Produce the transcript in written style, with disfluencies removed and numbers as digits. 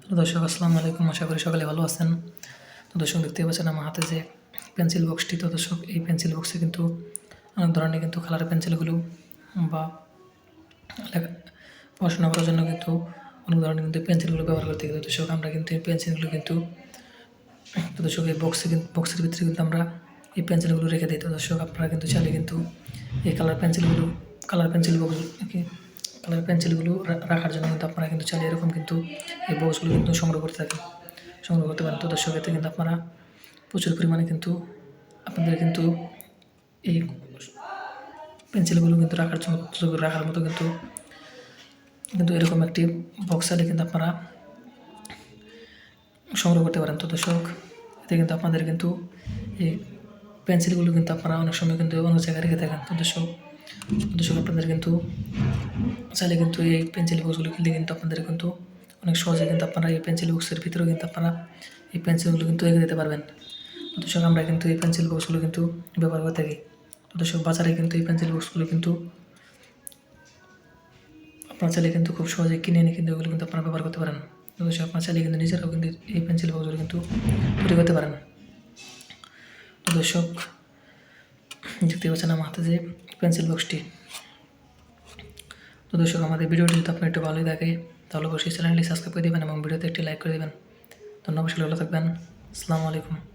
Hello দর্শক, আসসালামু আলাইকুম। আশা করি সকালে ভালো আছেন। তো দর্শক, দেখতে পাচ্ছেন আমার হাতে যে পেন্সিল বক্সটি। তো দর্শক, এই পেন্সিল বক্সে কিন্তু অনেক ধরনের কিন্তু কালার পেন্সিলগুলো বা পড়াশোনা করার জন্য কিন্তু অনেক ধরনের কিন্তু পেন্সিলগুলো ব্যবহার করতে গেলে দর্শক আমরা কিন্তু এই পেন্সিলগুলো কিন্তু তো দর্শক এই বক্সের ভিতরে কিন্তু আমরা এই পেন্সিলগুলো রেখে দিই। তো দর্শক, আপনারা কিন্তু চাইলে কিন্তু এই কালার পেন্সিলগুলো রাখার জন্য কিন্তু আপনারা কিন্তু চাইলে এরকম কিন্তু এই বক্সগুলো কিন্তু সংগ্রহ করতে পারেন। তো দর্শক, এতে কিন্তু আপনারা প্রচুর পরিমাণে কিন্তু আপনাদের কিন্তু এই পেন্সিলগুলো কিন্তু রাখার মতো কিন্তু এরকম একটি বক্স চাইলে কিন্তু আপনারা সংগ্রহ করতে পারেন। তো দর্শক, এতে কিন্তু আপনাদের কিন্তু এই পেন্সিলগুলো কিন্তু আপনারা অনেক সময় কিন্তু অন্য জায়গায় রেখে থাকেন। তো দর্শক, আপনাদের কিন্তু চাইলে কিন্তু এই পেন্সিল বক্সগুলো কিনলে কিন্তু আপনাদের কিন্তু অনেক সহজে কিন্তু আপনারা এই পেন্সিল বক্সের ভিতরেও কিন্তু আপনারা এই পেন্সিলগুলো কিন্তু রেখে দিতে পারবেন। তো দর্শক, আমরা কিন্তু এই পেন্সিল বক্সগুলো কিন্তু ব্যবহার করে থাকি। তো দর্শক, বাজারে কিন্তু এই পেন্সিল বক্সগুলো কিন্তু আপনারা চাইলে কিন্তু খুব সহজে কিনে এনে কিন্তু ওগুলো কিন্তু আপনারা ব্যবহার করতে পারেন। তো দর্শক, আপনারা চাইলে কিন্তু নিজেরাও কিন্তু এই পেন্সিল বক্সগুলো কিন্তু তৈরি করতে পারেন। তো দর্শক, দেখতে পাচ্ছেন আমার হাতে যে পেন্সিল বক্সটি। তো দর্শক, আমাদের ভিডিওটি যদি আপনার একটু ভালোই থাকে তাহলে অবশ্যই চ্যানেলটি সাবস্ক্রাইব করে দেবেন এবং ভিডিওতে একটি লাইক করে দেবেন। ধন্যবাদ, ভালো থাকবেন। আসসালামু আলাইকুম।